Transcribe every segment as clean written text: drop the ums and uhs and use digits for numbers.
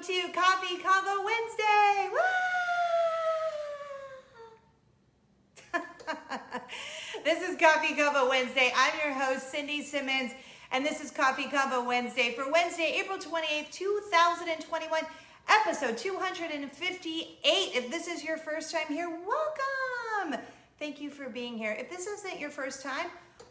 to Coffee Convo Wednesday. Woo! This is Coffee Convo Wednesday. I'm your host, Cindy Simmons, and this is Coffee Convo Wednesday for Wednesday, April 28th, 2021, episode 258. If this is your first time here, welcome. Thank you for being here. If this isn't your first time,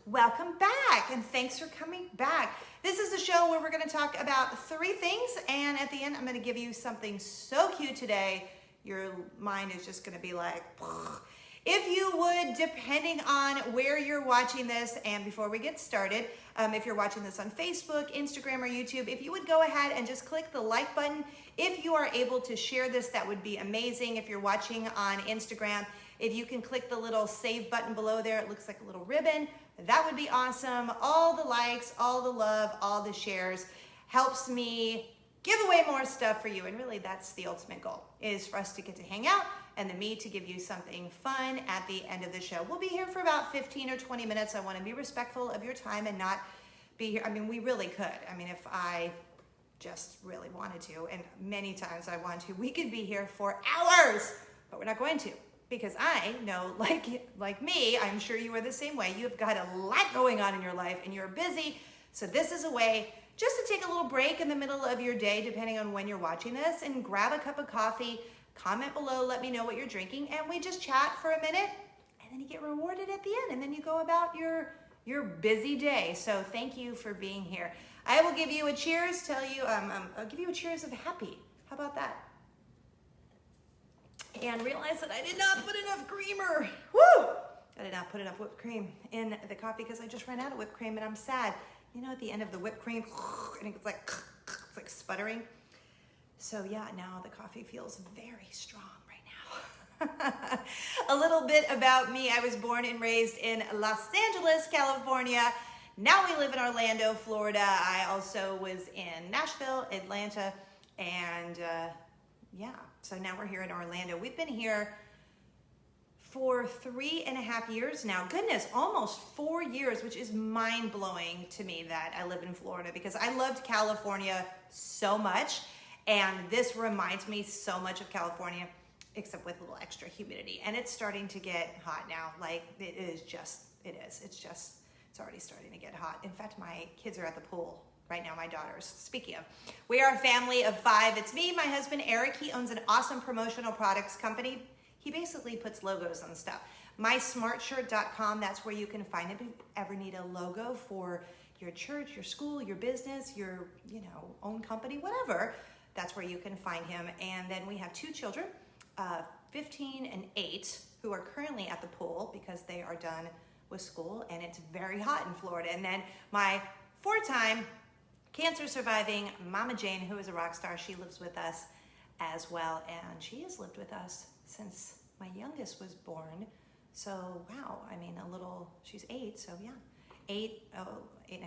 welcome back, and thanks for coming back. This is a show where we're going to talk about 3 things, and at the end, I'm going to give you something so cute today. Your mind is just going to be like, if you would, depending on where you're watching this, and before we get started, if you're watching this on Facebook, Instagram, or YouTube, if you would go ahead and just click the like button. If you are able to share this, that would be amazing. If you're watching on Instagram, if you can click the little save button below there, it looks like a little ribbon. That would be awesome. All the likes, all the love, all the shares helps me give away more stuff for you. And really, that's the ultimate goal, is for us to get to hang out and then me to give you something fun at the end of the show. We'll be here for about 15 or 20 minutes. I want to be respectful of your time and not be here. I mean, we really could. I mean, if I just really wanted to, and many times I want to, we could be here for hours, but we're not going to. Because I know, like me, I'm sure you are the same way. You've got a lot going on in your life and you're busy. So this is a way just to take a little break in the middle of your day, depending on when you're watching this, and grab a cup of coffee, comment below, let me know what you're drinking, and we just chat for a minute, and then you get rewarded at the end, and then you go about your busy day. So thank you for being here. I will give you a cheers, I'll give you a cheers of happy. How about that? And realize that I did not put enough creamer. Woo! I did not put enough whipped cream in the coffee because I just ran out of whipped cream and I'm sad. You know, at the end of the whipped cream, and it's like sputtering. So yeah, now the coffee feels very strong right now. A little bit about me. I was born and raised in Los Angeles, California. Now we live in Orlando, Florida. I also was in Nashville, Atlanta, and yeah, so now we're here in Orlando. We've been here for 3.5 years now. Goodness, almost 4 years, which is mind-blowing to me that I live in Florida, because I loved California so much, and this reminds me so much of California, except with a little extra humidity. And it's starting to get hot now. Like, it's already starting to get hot. In fact, my kids are at the pool right now, my daughters. Speaking of, we are a family of 5. It's me, my husband, Eric. He owns an awesome promotional products company. He basically puts logos on stuff. MySmartShirt.com, that's where you can find it. If you ever need a logo for your church, your school, your business, your own company, whatever, that's where you can find him. And then we have 2 children, 15 and 8, who are currently at the pool because they are done with school, and it's very hot in Florida. And then my 4-time cancer surviving Mama Jane, who is a rock star, she lives with us as well, and she has lived with us since my youngest was born. So wow, I mean, she's 8, so yeah, 8.5,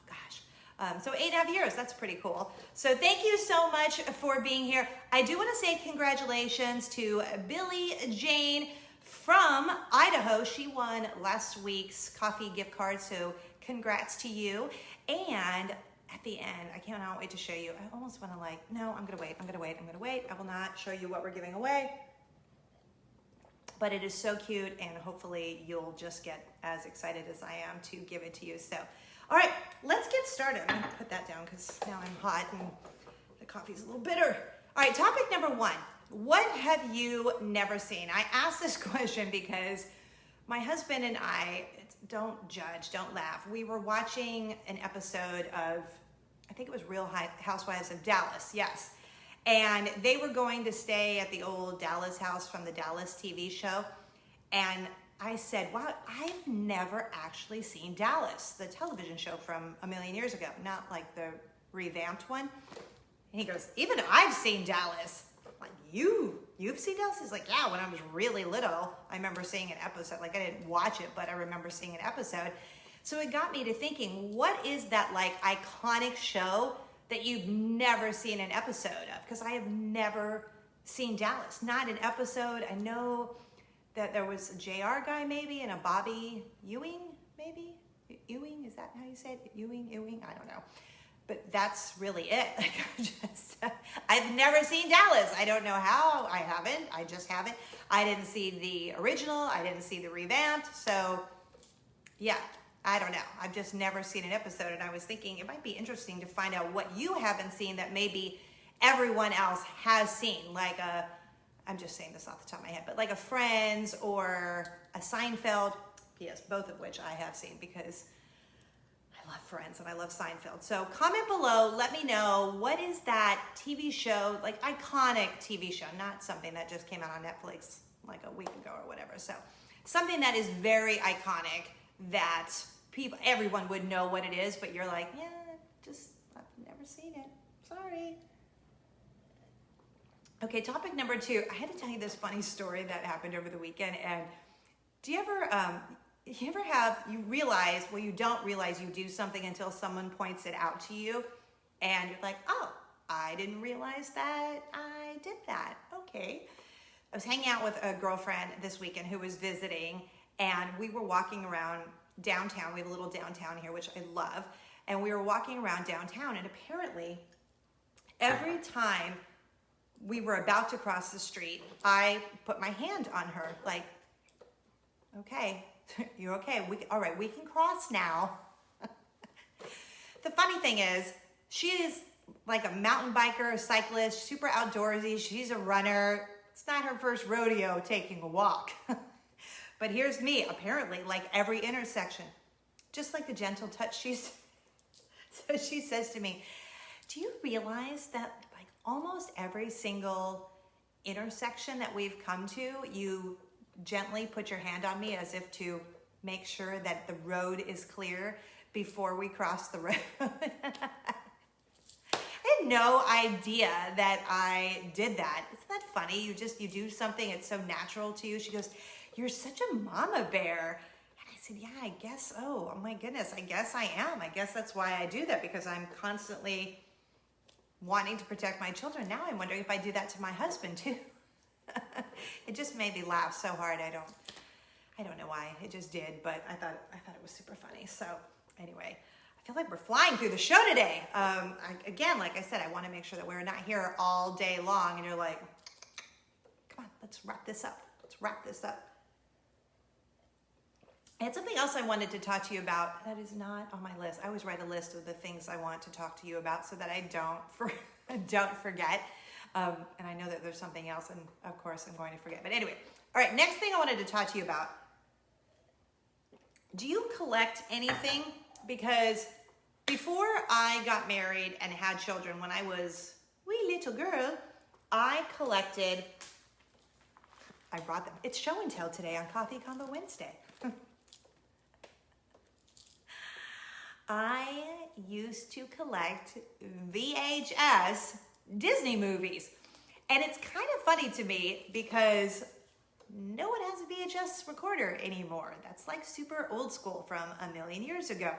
gosh. So 8.5 years, that's pretty cool. So thank you so much for being here. I do want to say congratulations to Billy Jane from Idaho. She won last week's coffee gift card, so congrats to you. And at the end, I cannot wait to show you. I almost want to no, I'm going to wait. I will not show you what we're giving away. But it is so cute, and hopefully you'll just get as excited as I am to give it to you. So, all right, let's get started. I'm going to put that down because now I'm hot and the coffee's a little bitter. All right, topic number 1. What have you never seen? I asked this question because my husband and I, don't judge, don't laugh. We were watching an episode of, I think it was Real Housewives of Dallas, yes. And they were going to stay at the old Dallas house from the Dallas TV show. And I said, wow, I've never actually seen Dallas, the television show from a million years ago, not like the revamped one. And he goes, even I've seen Dallas. Like, you've seen Dallas? He's like, yeah, when I was really little, I remember seeing an episode. Like, I didn't watch it, but I remember seeing an episode. So it got me to thinking, what is that iconic show that you've never seen an episode of? Because I have never seen Dallas, not an episode. I know that there was a JR guy maybe, and a Bobby Ewing maybe. Ewing, is that how you say it? Ewing, I don't know. But that's really it. I've never seen Dallas. I don't know how. I haven't. I just haven't. I didn't see the original. I didn't see the revamped. So, yeah, I don't know. I've just never seen an episode, and I was thinking it might be interesting to find out what you haven't seen that maybe everyone else has seen. Like I'm just saying this off the top of my head, but like a Friends or a Seinfeld. Yes, both of which I have seen because I love Friends and I love Seinfeld. So comment below, let me know, what is that TV show, like iconic TV show, not something that just came out on Netflix like a week ago or whatever. So something that is very iconic that everyone would know what it is, but you're like, yeah, I've never seen it. Sorry. Okay, topic number 2. I had to tell you this funny story that happened over the weekend. And do you ever you realize, well, you don't realize you do something until someone points it out to you, and you're like, oh, I didn't realize that I did that. Okay. I was hanging out with a girlfriend this weekend who was visiting, and we were walking around downtown. We have a little downtown here, which I love. And we were walking around downtown, and apparently every time we were about to cross the street, I put my hand on her, like, okay, you're okay. All right, we can cross now. The funny thing is, she is like a mountain biker, a cyclist, super outdoorsy. She's a runner. It's not her first rodeo taking a walk. But here's me, apparently, like every intersection, just like a gentle touch. So she says to me, do you realize that like almost every single intersection that we've come to, you gently put your hand on me as if to make sure that the road is clear before we cross the road? I had no idea that I did that. Isn't that funny? You do something, it's so natural to you. She goes, you're such a mama bear. And I said, yeah, I guess, oh my goodness, I guess I am. I guess that's why I do that, because I'm constantly wanting to protect my children. Now I'm wondering if I do that to my husband too. It just made me laugh so hard. I don't know why. It just did, but I thought it was super funny. So anyway, I feel like we're flying through the show today. Again, like I said, I want to make sure that we're not here all day long and you're like, come on, let's wrap this up. And something else I wanted to talk to you about that is not on my list. I always write a list of the things I want to talk to you about so that I don't forget. And I know that there's something else, and of course I'm going to forget. But anyway, all right, next thing I wanted to talk to you about. Do you collect anything? Because before I got married and had children, when I was a wee little girl, I collected, I brought them. It's show and tell today on Coffee Convo Wednesday. I used to collect VHS Disney movies. And it's kind of funny to me because no one has a VHS recorder anymore. That's like super old school from a million years ago.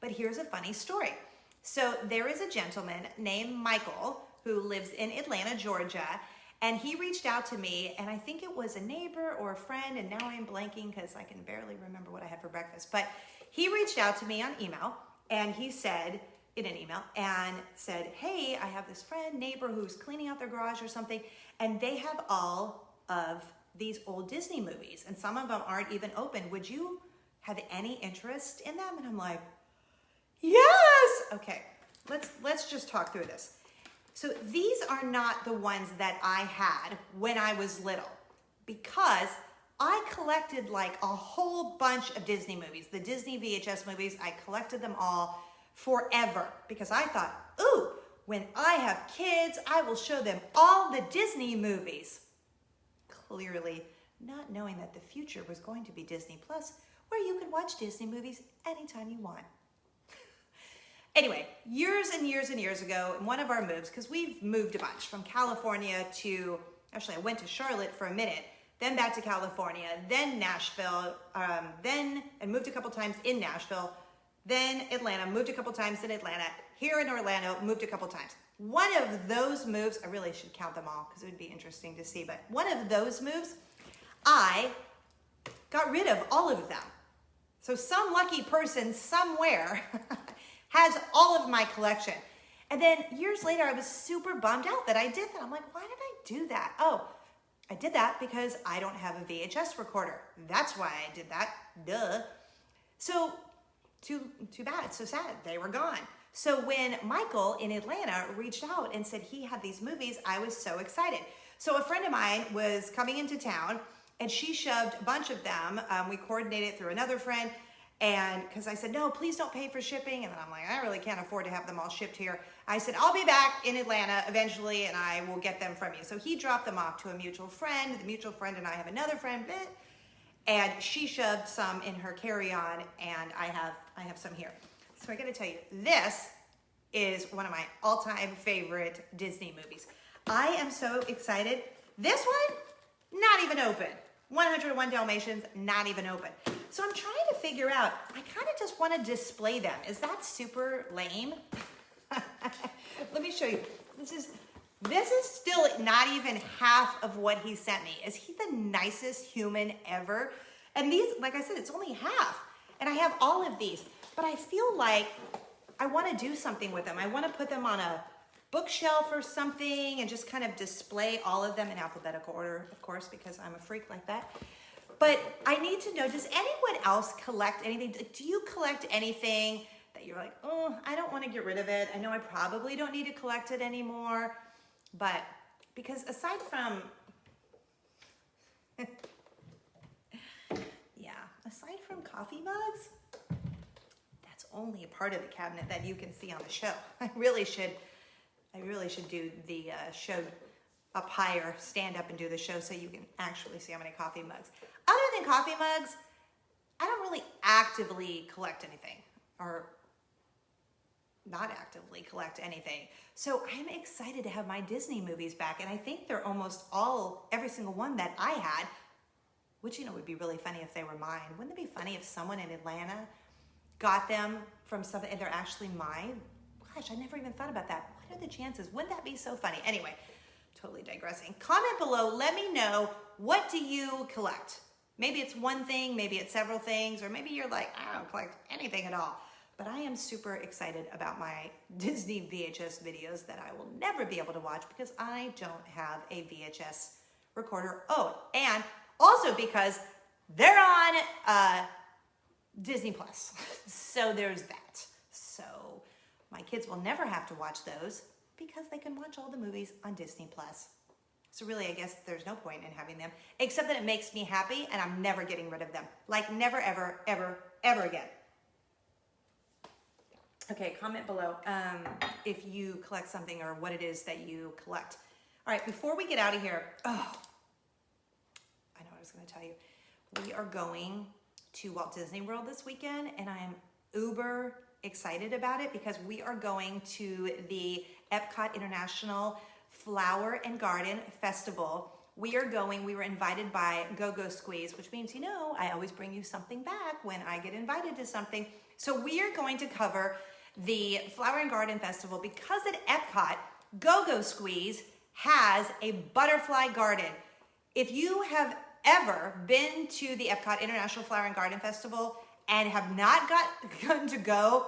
But here's a funny story. So there is a gentleman named Michael who lives in Atlanta, Georgia, and he reached out to me, and I think it was a neighbor or a friend, and now I'm blanking because I can barely remember what I had for breakfast. But he reached out to me on email, and he said, in an email, and said, hey, I have this friend, neighbor who's cleaning out their garage or something, and they have all of these old Disney movies, and some of them aren't even open. Would you have any interest in them? And I'm like, yes! Okay, let's just talk through this. So these are not the ones that I had when I was little, because I collected like a whole bunch of Disney movies. The Disney VHS movies, I collected them all forever, because I thought, ooh, when I have kids, I will show them all the Disney movies. Clearly not knowing that the future was going to be Disney Plus, where you could watch Disney movies anytime you want. Anyway, years and years and years ago, in one of our moves, because we've moved a bunch from California to, actually I went to Charlotte for a minute, then back to California, then Nashville, and moved a couple times in Nashville, then Atlanta, moved a couple times in Atlanta, here in Orlando, moved a couple times. One of those moves, I really should count them all because it would be interesting to see, but one of those moves, I got rid of all of them. So some lucky person somewhere has all of my collection. And then years later, I was super bummed out that I did that. I'm like, why did I do that? Oh, I did that because I don't have a VHS recorder. That's why I did that. Duh. So too bad, so sad. They were gone. So when Michael in Atlanta reached out and said he had these movies, I was so excited. So a friend of mine was coming into town and she shoved a bunch of them. We coordinated through another friend. And because I said, no, please don't pay for shipping. And then I'm like, I really can't afford to have them all shipped here. I said, I'll be back in Atlanta eventually and I will get them from you. So he dropped them off to a mutual friend. The mutual friend and I have another friend, and she shoved some in her carry-on, and I have some here. So I gotta tell you, this is one of my all-time favorite Disney movies. I am so excited. This one, not even open. 101 Dalmatians, not even open. So I'm trying to figure out, I kind of just want to display them. Is that super lame? Let me show you. This is still not even half of what he sent me. Is he the nicest human ever? And these, like I said, it's only half. And I have all of these. But I feel like I want to do something with them. I want to put them on a bookshelf or something and just kind of display all of them in alphabetical order, of course, because I'm a freak like that. But I need to know, does anyone else collect anything? Do you collect anything that you're like, oh, I don't want to get rid of it. I know I probably don't need to collect it anymore. But because aside from, aside from coffee mugs, that's only a part of the cabinet that you can see on the show. I really should do the show up higher, stand up and do the show so you can actually see how many coffee mugs. Other than coffee mugs, I don't really actively collect anything, or not actively collect anything. So I'm excited to have my Disney movies back, and I think they're almost every single one that I had, which, would be really funny if they were mine. Wouldn't it be funny if someone in Atlanta got them from something and they're actually mine? Gosh, I never even thought about that. What are the chances? Wouldn't that be so funny? Anyway, totally digressing. Comment below, let me know, what do you collect? Maybe it's one thing, maybe it's several things, or maybe you're like, I don't collect anything at all. But I am super excited about my Disney VHS videos that I will never be able to watch because I don't have a VHS recorder. Oh, and also because they're on Disney Plus. So there's that. So my kids will never have to watch those because they can watch all the movies on Disney Plus. So really, I guess there's no point in having them, except that it makes me happy and I'm never getting rid of them. Like never, ever, ever, ever again. Okay, comment below if you collect something or what it is that you collect. All right, before we get out of here, I know what I was gonna tell you. We are going to Walt Disney World this weekend and I am uber excited about it because we are going to the Epcot International Flower and Garden Festival. We were invited by Go-Go Squeeze, which means, I always bring you something back when I get invited to something. So we are going to cover the Flower and Garden Festival because at Epcot, Go-Go Squeeze has a butterfly garden. If you have ever been to the Epcot International Flower and Garden Festival and have not gotten to go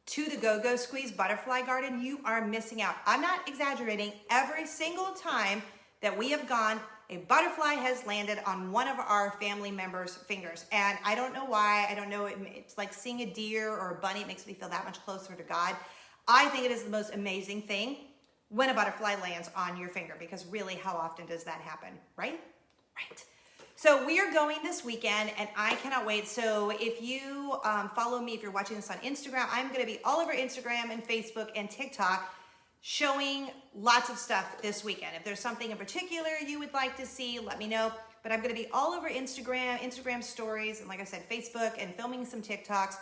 to the Go-Go Squeeze Butterfly Garden, you are missing out. I'm not exaggerating. Every single time that we have gone, a butterfly has landed on one of our family members' fingers. And I don't know why. I don't know. It's like seeing a deer or a bunny. It makes me feel that much closer to God. I think it is the most amazing thing when a butterfly lands on your finger, because really, how often does that happen, right? Right. So we are going this weekend and I cannot wait. So if you follow me, if you're watching this on Instagram, I'm going to be all over Instagram and Facebook and TikTok showing lots of stuff this weekend. If there's something in particular you would like to see, let me know. But I'm going to be all over Instagram stories, and like I said, Facebook, and filming some TikToks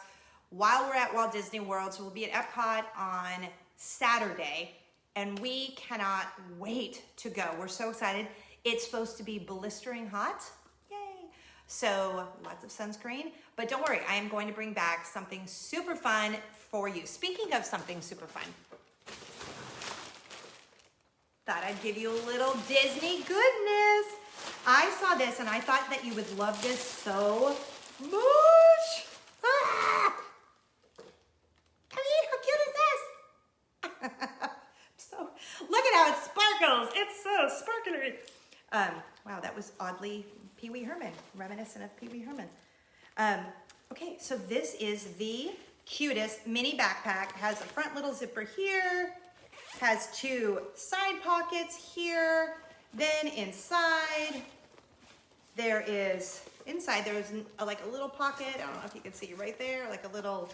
while we're at Walt Disney World. So we'll be at Epcot on Saturday and we cannot wait to go. We're so excited. It's supposed to be blistering hot. So lots of sunscreen, but don't worry, I am going to bring back something super fun for you. Speaking of something super fun, thought I'd give you a little Disney goodness. I saw this and I thought that you would love this so much. Ah! I mean, how cute is this? Look at how it sparkles. It's so sparkly. Wow, that was oddly Pee Wee Herman, reminiscent of Pee Wee Herman. Okay, so this is the cutest mini backpack. Has a front little zipper here, has 2 side pockets here. Then inside, there's like a little pocket. I don't know if you can see right there, like a little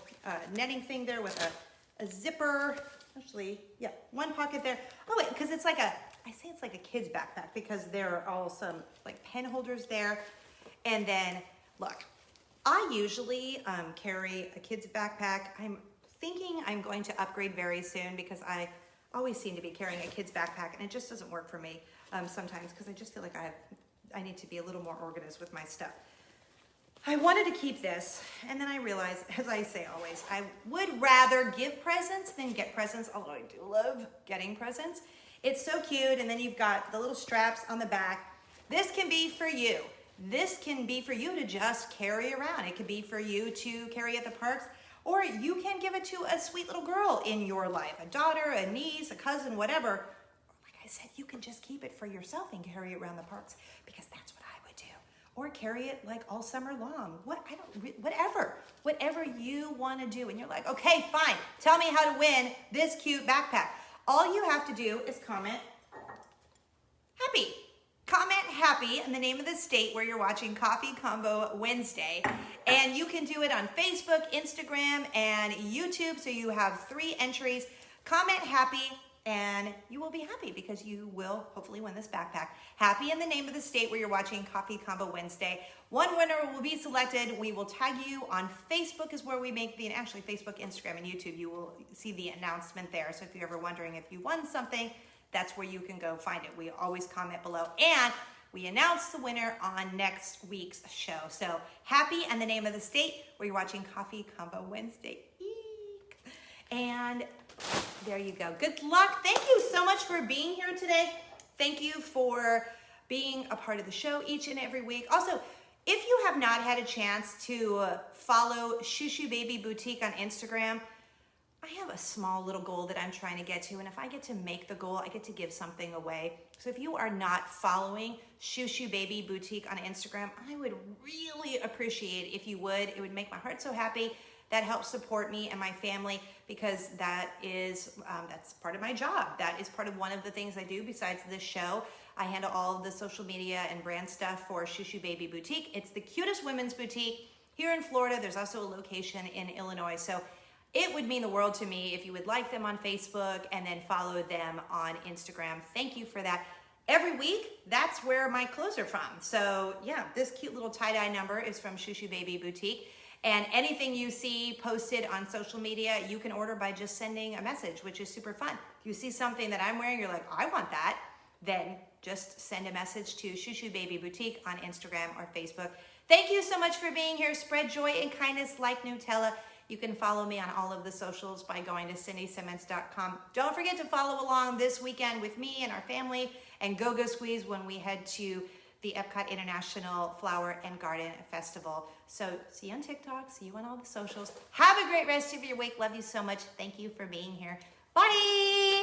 netting thing there with a zipper. Actually, yeah, 1 pocket there. Oh wait, because it's like I say it's like a kid's backpack because there are all some like pen holders there. And then look, I usually carry a kid's backpack. I'm thinking I'm going to upgrade very soon because I always seem to be carrying a kid's backpack and it just doesn't work for me sometimes because I just feel like I need to be a little more organized with my stuff. I wanted to keep this, and then I realized, as I say always, I would rather give presents than get presents, although I do love getting presents. It's so cute, and then you've got the little straps on the back. This can be for you. This can be for you to just carry around. It could be for you to carry at the parks, or you can give it to a sweet little girl in your life, a daughter, a niece, a cousin, whatever. Like I said, you can just keep it for yourself and carry it around the parks because that's what I would do. Or carry it like all summer long. Whatever you want to do. And you're like, okay, fine. Tell me how to win this cute backpack. All you have to do is comment happy. Comment happy in the name of the state where you're watching Coffee Convo Wednesday. And you can do it on Facebook, Instagram, and YouTube. So you have 3 entries. Comment happy and you will be happy because you will hopefully win this backpack. Happy in the name of the state where you're watching Coffee Convo Wednesday. 1 winner will be selected. We will tag you on Facebook is where we make actually Facebook, Instagram, and YouTube. You will see the announcement there. So if you're ever wondering if you won something, that's where you can go find it. We always comment below. And we announce the winner on next week's show. So happy in the name of the state where you're watching Coffee Convo Wednesday. Eek. And there you go. Good luck. Thank you so much for being here today. Thank you for being a part of the show each and every week. Also, if you have not had a chance to follow Shoo Shoo Baby Boutique on Instagram, I have a small little goal that I'm trying to get to, and if I get to make the goal, I get to give something away. So if you are not following Shoo Shoo Baby Boutique on Instagram, I would really appreciate if you would. It would make my heart so happy. That helps support me and my family because that is that's part of my job. That is part of one of the things I do besides this show. I handle all of the social media and brand stuff for Shoo Shoo Baby Boutique. It's the cutest women's boutique here in Florida. There's also a location in Illinois. So it would mean the world to me if you would like them on Facebook and then follow them on Instagram. Thank you for that. Every week, that's where my clothes are from. So yeah, this cute little tie-dye number is from Shoo Shoo Baby Boutique. And anything you see posted on social media, you can order by just sending a message, which is super fun. If you see something that I'm wearing, you're like, I want that, then just send a message to Shoo Shoo Baby Boutique on Instagram or Facebook. Thank you so much for being here. Spread joy and kindness like Nutella. You can follow me on all of the socials by going to cindysimmons.com. Don't forget to follow along this weekend with me and our family and Go-Go Squeeze when we head to the Epcot International Flower and Garden Festival. So see you on TikTok, see you on all the socials. Have a great rest of your week. Love you so much. Thank you for being here. Bye.